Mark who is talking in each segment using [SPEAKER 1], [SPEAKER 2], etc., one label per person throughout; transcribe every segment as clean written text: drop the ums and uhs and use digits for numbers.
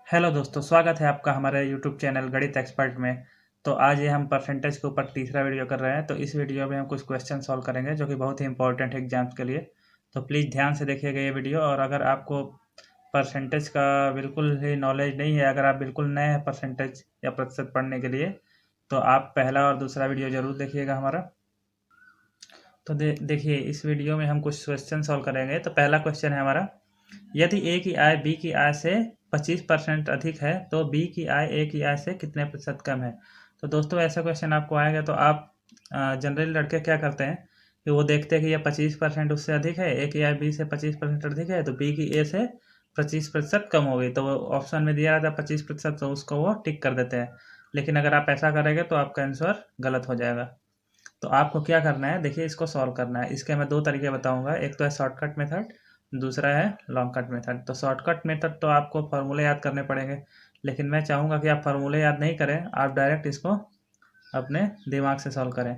[SPEAKER 1] Hello दोस्तों, स्वागत है आपका हमारे यूट्यूब चैनल गणित एक्सपर्ट में। तो आज ये हम परसेंटेज के ऊपर तीसरा वीडियो कर रहे हैं। तो इस वीडियो में हम कुछ क्वेश्चन सॉल्व करेंगे जो कि बहुत ही इंपॉर्टेंट है एग्जाम्स के लिए। तो प्लीज़ ध्यान से देखिएगा ये वीडियो। और अगर आपको परसेंटेज का बिल्कुल ही नॉलेज नहीं है, अगर आप बिल्कुल नए हैं परसेंटेज या प्रतिशत पढ़ने के लिए, तो आप पहला और दूसरा वीडियो ज़रूर देखिएगा हमारा। तो देखिए, इस वीडियो में हम कुछ क्वेश्चन सॉल्व करेंगे। तो पहला क्वेश्चन है हमारा, यदि ए की आय बी की आय से 25% अधिक है तो बी की आय ए की आय से कितने प्रतिशत कम है। तो दोस्तों, ऐसा क्वेश्चन आपको आएगा तो आप जनरली लड़के क्या करते हैं कि वो देखते हैं कि ये 25% उससे अधिक है, ए की आय बी से 25% अधिक है, तो बी की ए से 25% कम हो गई। तो वो ऑप्शन में दिया रहता है 25%, तो उसको वो टिक कर देते हैं। लेकिन अगर आप ऐसा करेंगे तो आपका आंसर गलत हो जाएगा। तो आपको क्या करना है, देखिए इसको सॉल्व करना है। इसके मैं दो तरीके बताऊंगा, एक तो है शॉर्टकट मेथड, दूसरा है लॉन्ग कट मेथड। तो शॉर्टकट मेथड तो आपको फार्मूले याद करने पड़ेंगे, लेकिन मैं चाहूँगा कि आप फार्मूले याद नहीं करें, आप डायरेक्ट इसको अपने दिमाग से सॉल्व करें।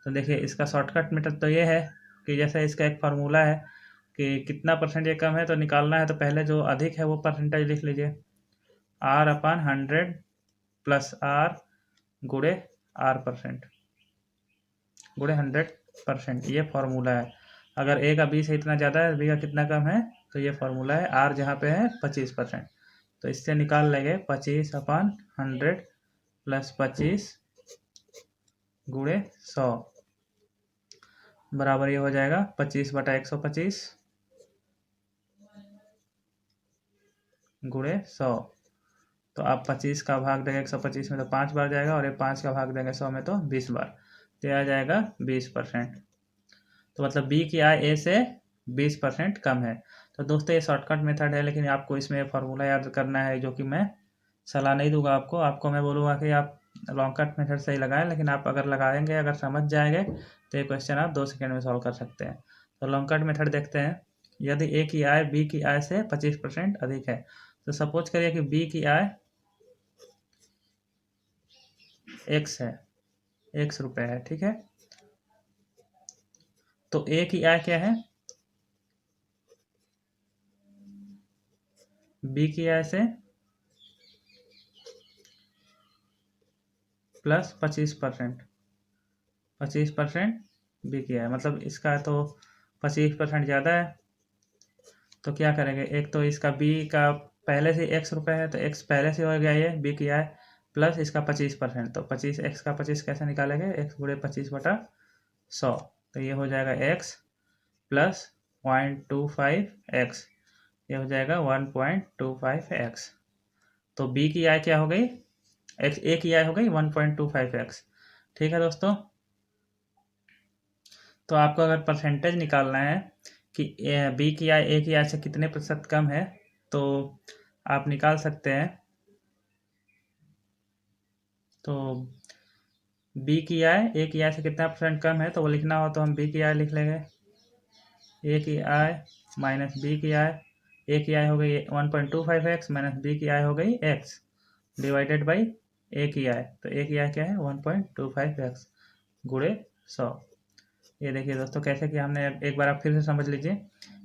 [SPEAKER 1] तो देखिए, इसका शॉर्टकट मेथड तो ये है कि जैसे इसका एक फार्मूला है कि कितना परसेंट ये कम है, तो निकालना है तो पहले जो अधिक है वो परसेंटेज लिख लीजिए, R/100 प्लस आर गुड़े R% गुड़े 100%, ये फार्मूला है। अगर ए का बी से इतना ज़्यादा है, बी का कितना कम है, तो ये फार्मूला है। आर जहाँ पे है 25%, तो इससे निकाल लेंगे 25/100 प्लस 25 गुड़े 100 बराबर ये हो जाएगा 25/125 गुड़े 100। तो आप 25 का भाग देंगे 125 में तो 5 बार जाएगा, और ये 5 का भाग देंगे 100 में तो 20 बार, तो यह आ जाएगा 20%। तो मतलब बी की आय ए से 20% कम है। तो दोस्तों, ये शॉर्टकट मेथड है, लेकिन आपको इसमें फार्मूला याद करना है, जो कि मैं सलाह नहीं दूंगा आपको मैं बोलूँगा कि आप लॉन्ग कट मेथड से ही लगाएं। लेकिन आप अगर लगाएंगे, अगर समझ जाएंगे, तो ये क्वेश्चन आप 2 सेकेंड में सॉल्व कर सकते हैं। तो लॉन्ग कट मेथड देखते हैं। यदि ए की आय बी की आय से 25% अधिक है, तो सपोज करिए कि बी की आय एक्स है, ₹X है, ठीक है। तो ए की आय क्या है, बी की आय से प्लस 25%, 25% बी की आय, मतलब इसका तो 25% ज़्यादा है। तो क्या करेंगे, एक तो इसका बी का पहले से ₹X है, तो एक्स पहले से हो गया ये बी की आय, प्लस इसका 25%, तो 25 x का 25 कैसे निकालेंगे, x गुड़े 25/100, तो ये हो जाएगा x प्लस 0.25x, ये हो जाएगा 1.25x। तो बी की आय क्या हो गई, एक्स ए की आय हो गई 1.25x, ठीक है दोस्तों। तो आपको अगर परसेंटेज निकालना है कि बी की आय ए की आय से कितने प्रतिशत कम है, तो आप निकाल सकते हैं। तो बी की आय ए की आय से कितना परसेंट कम है, तो वो लिखना हो तो हम बी की आय लिख लेंगे, ए की आय माइनस बी की आय। ए की आय हो गई 1.25x माइनस बी की आय हो गई x डिवाइडेड बाई ए की आय। तो ए की आय क्या है 1.25x गुड़े 100। ये देखिए दोस्तों कैसे किया हमने, एक बार आप फिर से समझ लीजिए।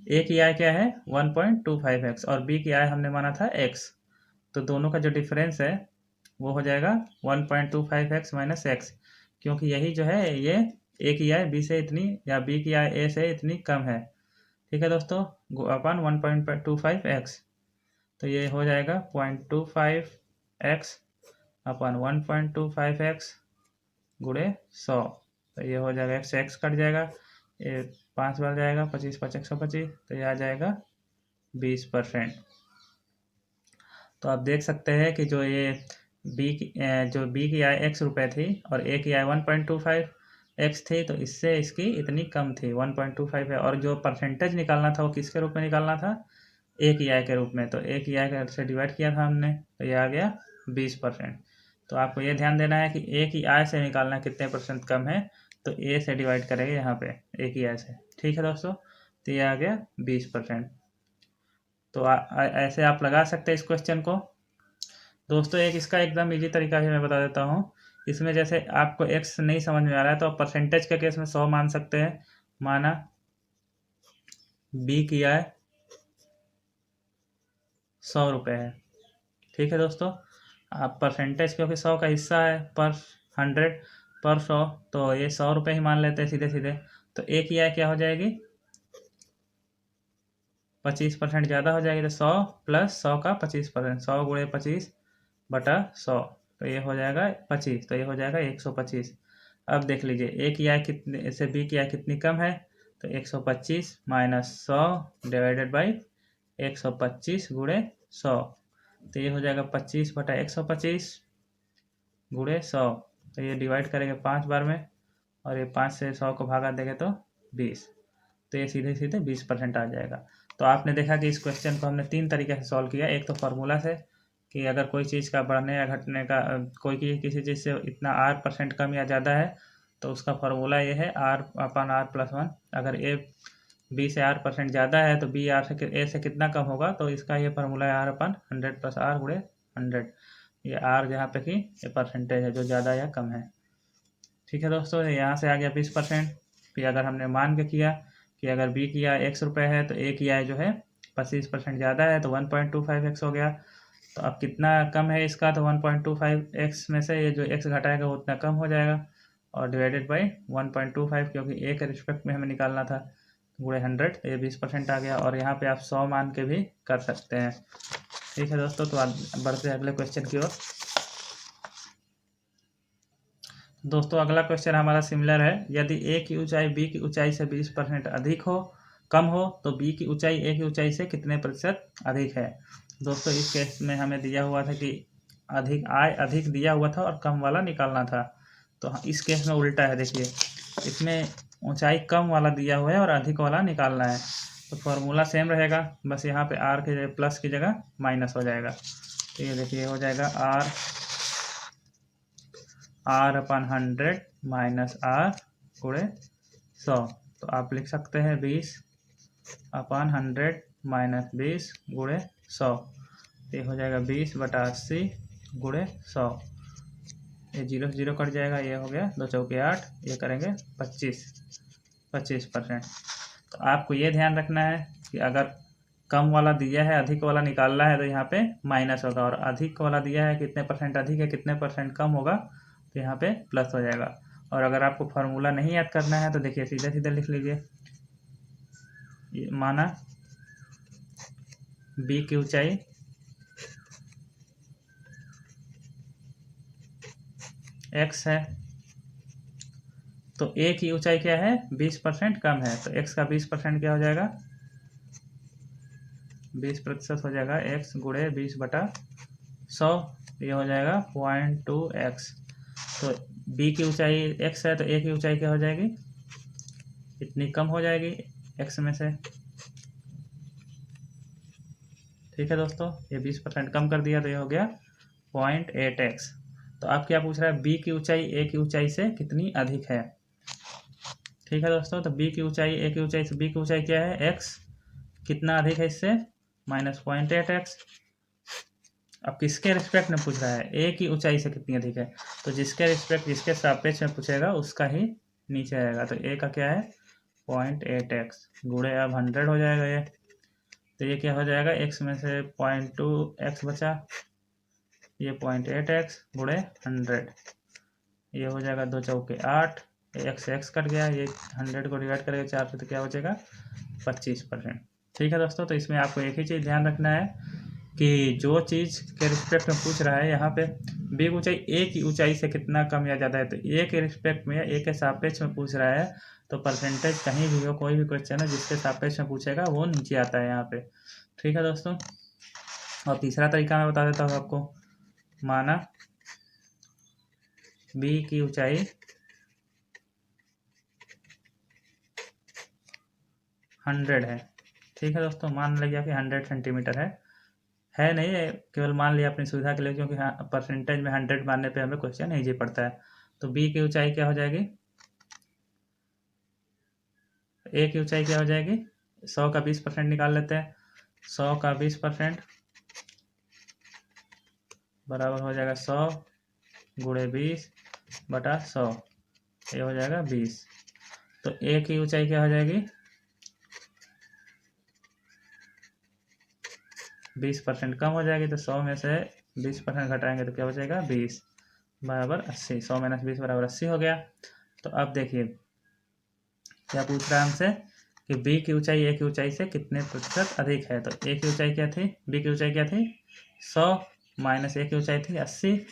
[SPEAKER 1] ए की आय क्या है 1.25x और बी की आय हमने माना था x, तो दोनों का जो डिफरेंस है वो हो जाएगा 1.25x माइनस एक्स, क्योंकि यही जो है ये ए की आय बी से इतनी या बी की आय ए से इतनी कम है, ठीक है दोस्तों, अपन 1.25x। तो ये हो जाएगा 0.25x अपन 1.25x गुड़े 100, तो ये हो जाएगा x से x कट जाएगा, ये 5 बार जाएगा, 25×125, तो ये आ जाएगा 20%। तो आप देख सकते हैं कि जो ये जो बी की आय ₹X थी और ए की आय 1.25x थी, तो इससे इसकी इतनी कम थी 1.25 है। और जो परसेंटेज निकालना था वो किसके रूप में निकालना था, ए की आय के रूप में। तो ए की आय से डिवाइड किया था हमने, तो ये आ गया 20%। तो आपको ये ध्यान देना है कि ए की आय से निकालना कितने परसेंट कम है, तो ए से डिवाइड करेंगे यहाँ पे ए की आय से, ठीक है दोस्तों। तो ये आ गया 20%। तो ऐसे आप लगा सकते हैं इस क्वेश्चन को। दोस्तों, एक इसका एकदम इजी तरीका भी मैं बता देता हूँ। इसमें जैसे आपको एक्स नहीं समझ में आ रहा है, तो आप परसेंटेज के केस में 100 मान सकते हैं। माना बी की आय ₹100 है, ठीक है दोस्तों। अब परसेंटेज क्योंकि 100 का हिस्सा है पर 100 पर 100, तो ये 100 रुपये ही मान लेते हैं सीधे सीधे। तो एक ही आय क्या हो जाएगी, 25% ज़्यादा हो जाएगी। तो 100 प्लस 100 का 25%, 100 गुणे 25 बटा 100, तो ये हो जाएगा 25, तो ये हो जाएगा 125। अब देख लीजिए ए की आय कितने से बी की आय कितनी कम है, तो 125 माइनस 100 डिवाइडेड बाई 125 गुणे 100, तो ये हो जाएगा 25 बटा 125 गुणे 100। तो ये डिवाइड करेंगे 5 बार में, और ये 5 से 100 को भागा देंगे तो 20, तो ये सीधे सीधे 20% आ जाएगा। तो आपने देखा कि इस क्वेश्चन को हमने 3 तरीके से सॉल्व किया। एक तो फार्मूला से कि अगर कोई चीज़ का बढ़ने या घटने का कोई किसी चीज़ से इतना R% कम या ज़्यादा है तो उसका फार्मूला ये है R/R+1। अगर ए बी से R% ज़्यादा है तो बी ए से कितना कम होगा, तो इसका ये फार्मूला है R/100 + R गुणे 100। ये R जहाँ पे कि ये परसेंटेज है जो ज़्यादा या कम है। ठीक है दोस्तों, यहाँ से आ गया 20%। फिर अगर हमने मान के किया कि अगर बी की आय 100 रुपये है तो ए की आय जो है 25% ज़्यादा है, तो 1.25x हो गया। तो अब कितना कम है इसका, तो 1.25x में से ये जो x घटाएगा वो उतना कम हो जाएगा, और डिवाइडेड बाई 1.25, क्योंकि ए के रिस्पेक्ट में हमें निकालना था, गुणे 100, तो ये 20% आ गया। और यहाँ पे आप 100 मान के भी कर सकते हैं। ठीक है दोस्तों, तो बढ़ते हैं अगले क्वेश्चन की ओर। दोस्तों अगला क्वेश्चन हमारा सिमिलर है। यदि ए की ऊंचाई बी की ऊंचाई से 20% अधिक हो कम हो तो बी की ऊंचाई ए की ऊंचाई से कितने प्रतिशत अधिक है। दोस्तों इस केस में हमें दिया हुआ था कि अधिक दिया हुआ था और कम वाला निकालना था। तो इस केस में उल्टा है, देखिए इसमें ऊंचाई कम वाला दिया हुआ है और अधिक वाला निकालना है। तो फॉर्मूला सेम रहेगा, बस यहाँ पे आर के प्लस की जगह माइनस हो जाएगा। तो ये देखिए हो जाएगा R/100 माइनस R गुणे 100। तो आप लिख सकते हैं 20/100 माइनस 20 गुणे 100। ये हो जाएगा 20/80 गुणे 100। ये 0 से 0 कट जाएगा, ये हो गया 2 चौके 8, ये करेंगे 25%। तो आपको ये ध्यान रखना है कि अगर कम वाला दिया है अधिक वाला निकालना है तो यहाँ पे माइनस होगा, और अधिक वाला दिया है कितने परसेंट अधिक है कितने परसेंट कम होगा तो यहाँ पे प्लस हो जाएगा। और अगर आपको फार्मूला नहीं याद करना है तो देखिए सीधे सीधे लिख लीजिए। माना बी की ऊंचाई x है तो ए की ऊंचाई क्या है 20% कम है, तो x का 20% क्या हो जाएगा 20% हो जाएगा x गुणे 20/100, ये हो जाएगा 0.2x। तो b की ऊंचाई x है तो a की ऊंचाई क्या हो जाएगी इतनी कम हो जाएगी x में से। ठीक है दोस्तों, ये 20% कम कर दिया तो ये हो गया 0.8x। तो आप क्या पूछ रहा है, b की ऊंचाई a की ऊंचाई से कितनी अधिक है। ठीक है दोस्तों, तो b की ऊंचाई a की ऊंचाई से b की ऊंचाई क्या है x, कितना अधिक है इससे -0.8x। अब किसके रिस्पेक्ट में पूछ रहा है, a की ऊंचाई से कितनी अधिक है, तो जिसके सापेक्ष में पूछेगा उसका ही नीचे आएगा। तो a का क्या है 0.8x गुणे अब 100 हो जाएगा ये। तो ये क्या हो जाएगा x में से 0.2x बचा, ये 0.8x गुणे 100, ये हो जाएगा 2 चौके 8, x कट गया, ये 100 को डिवाइड करेगा 4 से तो क्या बचेगा 25%। ठीक है दोस्तों, तो इसमें आपको एक ही चीज़ ध्यान रखना है कि जो चीज़ के रिस्पेक्ट में पूछ रहा है यहाँ पे बी की ऊंचाई ए की ऊंचाई से कितना कम या ज़्यादा है, तो ए के रिस्पेक्ट में या ए के सापेक्ष में पूछ रहा है तो परसेंटेज कहीं भी हो कोई भी क्वेश्चन है जिसके सापेक्ष में पूछेगा वो नीचे आता है यहाँ पे। ठीक है दोस्तों, और तीसरा तरीका मैं बता देता हूँ आपको। माना बी की ऊंचाई 100 है। ठीक है दोस्तों, मान लिया कि 100 सेंटीमीटर है नहीं, केवल मान लिया अपनी सुविधा के लिए, क्योंकि हाँ परसेंटेज में 100 मानने पे हमें क्वेश्चन ईजी पड़ता है। तो बी की ऊंचाई क्या हो जाएगी, ए की ऊंचाई क्या हो जाएगी 100 का 20% निकाल लेते हैं। 100 का 20% बराबर हो जाएगा 100 गुणे 20/100, ये हो जाएगा 20। तो ए की ऊंचाई क्या हो जाएगी 20% कम हो जाएगी, तो 100 में से 20% घटाएंगे तो क्या बचेगा 20 बराबर 80। 100 - 20 बराबर 80 हो गया। तो अब देखिए क्या पूछ रहा है हमसे कि बी की ऊंचाई ए की ऊंचाई से कितने प्रतिशत अधिक है। तो ए की ऊंचाई क्या थी, बी की ऊंचाई क्या थी 100 माइनस ए की ऊंचाई थी 80।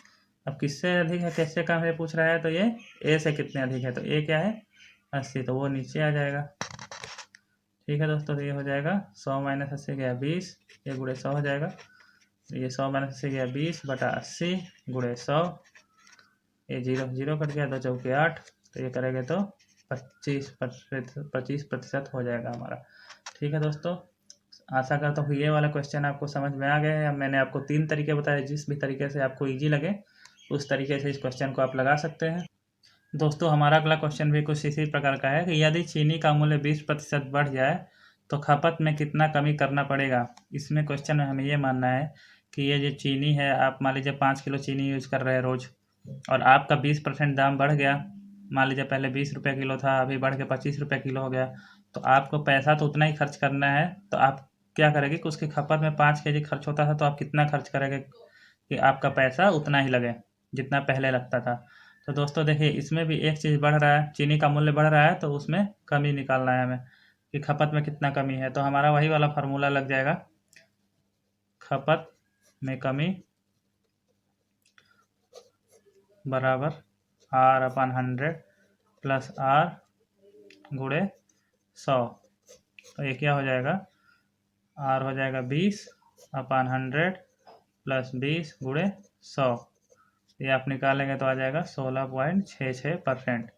[SPEAKER 1] अब किससे अधिक है कैसे कम है पूछ रहा है, तो ये ए से कितने अधिक है, तो ए क्या है 80, तो वो नीचे आ जाएगा। ठीक है दोस्तों, तो ये हो जाएगा 100 - 80 गया 20, ये गुणे 100 हो जाएगा। ये 100 - 80 गया 20 बटा 80 गुणे 100, ये 0 0 कट गया, 2 चौके 8, तो ये करेंगे तो 25% हो जाएगा हमारा। ठीक है दोस्तों, आशा करता हूँ ये वाला क्वेश्चन आपको समझ में आ गया है। मैंने आपको 3 तरीके बताए, जिस भी तरीके से आपको ईजी लगे उस तरीके से इस क्वेश्चन को आप लगा सकते हैं। दोस्तों हमारा अगला क्वेश्चन भी कुछ इसी प्रकार का है कि यदि चीनी का मूल्य 20% बढ़ जाए तो खपत में कितना कमी करना पड़ेगा। इसमें क्वेश्चन में हमें ये मानना है कि ये जो चीनी है, आप मान लीजिए 5 किलो चीनी यूज़ कर रहे हैं रोज़, और आपका 20% दाम बढ़ गया, मान लीजिए पहले 20 रुपये किलो था, अभी बढ़ के 25 रुपये किलो हो गया, तो आपको पैसा तो उतना ही खर्च करना है। तो आप क्या करेंगे कि उसकी खपत में 5 केजी खर्च होता था, तो आप कितना खर्च करेंगे कि आपका पैसा उतना ही लगे जितना पहले लगता था। तो दोस्तों देखिए, इसमें भी एक चीज़ बढ़ रहा है, चीनी का मूल्य बढ़ रहा है, तो उसमें कमी निकालना है हमें कि खपत में कितना कमी है। तो हमारा वही वाला फार्मूला लग जाएगा, खपत में कमी बराबर R/100 प्लस R गुणे 100। तो ये क्या हो जाएगा, R हो जाएगा 20/100 प्लस 20 गुणे 100। ये आप निकालेंगे तो आ जाएगा 16.66%।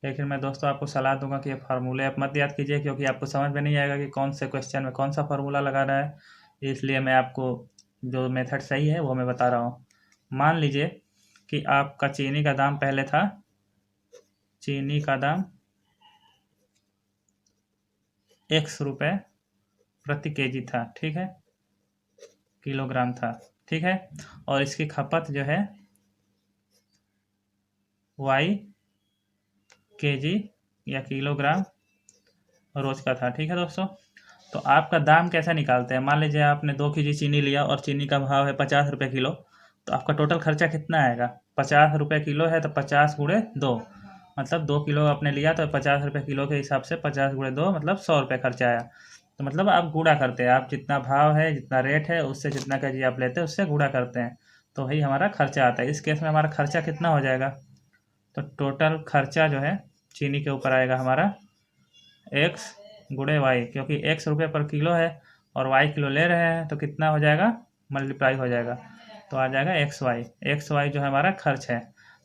[SPEAKER 1] लेकिन मैं दोस्तों आपको सलाह दूंगा कि ये फार्मूले आप मत याद कीजिए, क्योंकि आपको समझ में नहीं आएगा कि कौन से क्वेश्चन में कौन सा फार्मूला लगाना है। इसलिए मैं आपको जो मेथड सही है वो मैं बता रहा हूँ। मान लीजिए कि आपका चीनी का दाम पहले था, चीनी का दाम x रुपये प्रति केजी था, ठीक है, किलोग्राम था, ठीक है, और इसकी खपत जो है y केजी या किलोग्राम रोज का था। ठीक है दोस्तों, तो आपका दाम कैसे निकालते हैं, मान लीजिए आपने 2 केजी चीनी लिया और चीनी का भाव है 50 रुपये किलो, तो आपका टोटल खर्चा कितना आएगा, 50 रुपये किलो है तो 50 गुणे 2, मतलब 2 किलो आपने लिया तो 50 रुपये किलो के हिसाब से 50 गुणे 2 मतलब 100 रुपये खर्चा आया। तो मतलब आप गुणा करते हैं, आप जितना भाव है जितना रेट है उससे जितना केजी आप लेते हैं उससे गुणा करते हैं, तो वही हमारा खर्चा आता है। इस केस में हमारा खर्चा कितना हो जाएगा, तो टोटल खर्चा जो है चीनी के ऊपर आएगा हमारा x गुणे वाई, क्योंकि x रुपये पर किलो है और y किलो ले रहे हैं, तो कितना हो जाएगा, मल्टीप्लाई हो जाएगा, तो आ जाएगा एक्स वाई जो हमारा खर्च है।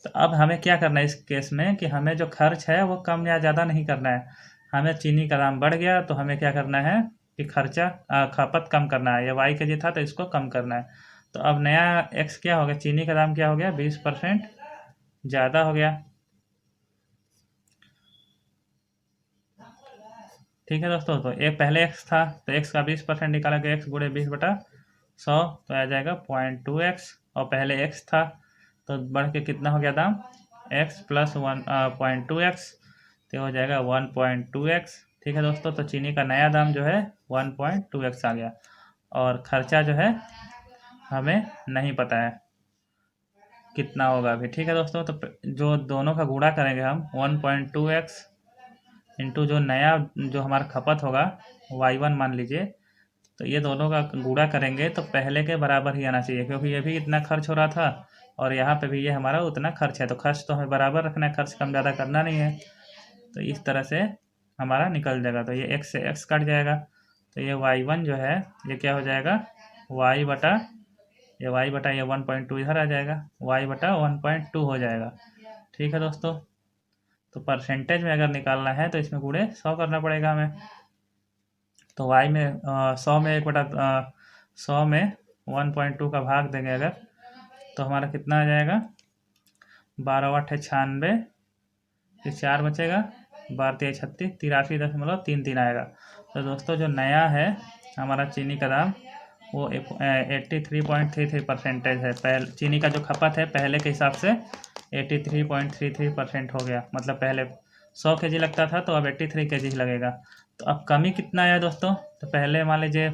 [SPEAKER 1] तो अब हमें क्या करना है इस केस में कि हमें जो खर्च है वो कम या ज़्यादा नहीं करना है। हमें चीनी का दाम बढ़ गया तो हमें क्या करना है कि खर्चा खपत कम करना है, ये वाई के जी था तो इसको कम करना है। तो अब नया एक्स क्या हो गया, चीनी का दाम क्या हो गया 20% ज़्यादा हो गया। ठीक है दोस्तों, तो एक पहले x था तो x का 20% निकाला गया, x गुणे 20/100 तो आ जाएगा 0.2x, और पहले x था तो बढ़ के कितना हो गया दाम x प्लस 1.2x, तो हो जाएगा 1.2x। ठीक है दोस्तों, तो चीनी का नया दाम जो है 1.2x आ गया, और खर्चा जो है हमें नहीं पता है कितना होगा अभी। ठीक है दोस्तों, तो जो दोनों का गुणा करेंगे हम 1.2x इंटू जो नया जो हमारा खपत होगा y1 मान लीजिए, तो ये दोनों का गुणा करेंगे तो पहले के बराबर ही आना चाहिए, क्योंकि ये भी इतना खर्च हो रहा था और यहाँ पे भी ये हमारा उतना खर्च है, तो खर्च तो हमें बराबर रखना है, खर्च कम ज़्यादा करना नहीं है। तो इस तरह से हमारा निकल जाएगा, तो ये x से x कट जाएगा, तो ये y1 जो है ये क्या हो जाएगा y बटा ये 1.2 इधर आ जाएगा, y बटा 1.2 हो जाएगा। ठीक है दोस्तों, तो परसेंटेज में अगर निकालना है तो इसमें गुणे 100 करना पड़ेगा हमें। तो y में 100 में 100 में 1.2 का भाग देंगे अगर, तो हमारा कितना आ जाएगा 12/8 96, फिर 4 बचेगा, 12×3 36, 83.33 आएगा। तो दोस्तों जो नया है हमारा चीनी का दाम वो 83.33% है। चीनी का जो खपत है पहले के हिसाब से 83.33% हो गया, मतलब पहले 100 केजी लगता था तो अब 83 केजी लगेगा। तो अब कमी कितना आया दोस्तों, तो पहले मान लीजिए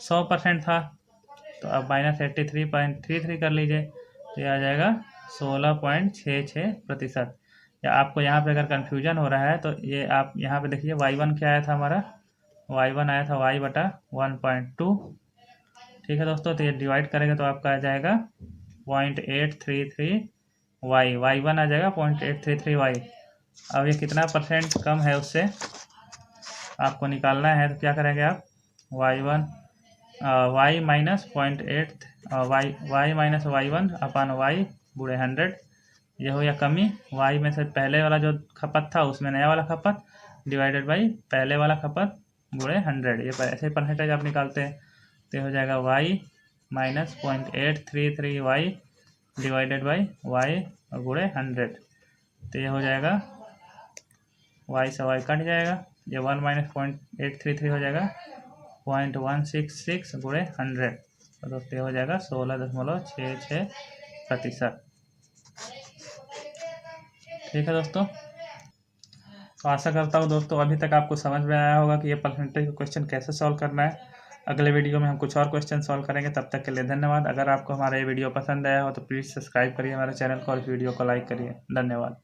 [SPEAKER 1] 100% था, तो अब -83.33 कर लीजिए, तो ये आ जाएगा 16.66%। या आपको यहाँ पे अगर कन्फ्यूजन हो रहा है तो ये आप यहाँ पे देखिए y1 क्या आया था हमारा, y1 आया था y/1.2। ठीक है दोस्तों, तो ये डिवाइड करेंगे तो आपका आ जाएगा 0.833y, y1 आ जाएगा 0.833y। अब ये कितना परसेंट कम है उससे आपको निकालना है, तो क्या करेंगे आप y1 y minus 0.8 y minus y1 अपन y बुढ़े 100, ये हो गया कमी। y में से पहले वाला जो खपत था उसमें नया वाला खपत डिवाइडेड बाई पहले वाला खपत बुढ़े 100, ये ऐसे परसेंटेज आप निकालते हैं। तो हो जाएगा y minus 0.833y divided by y गुणे 100, तो ये हो जाएगा y से y कट जाएगा, ये 1 माइनस 0.833 हो जाएगा 0.166 गुणे 100, तो दोस्तों ये हो जाएगा 16.66%। ठीक है दोस्तों, तो आशा करता हूँ दोस्तों अभी तक आपको समझ में आया होगा कि ये परसेंटेज क्वेश्चन कैसे सॉल्व करना है। अगले वीडियो में हम कुछ और क्वेश्चन सॉल्व करेंगे, तब तक के लिए धन्यवाद। अगर आपको हमारा ये वीडियो पसंद आया हो तो प्लीज़ सब्सक्राइब करिए हमारे चैनल को और इस वीडियो को लाइक करिए। धन्यवाद।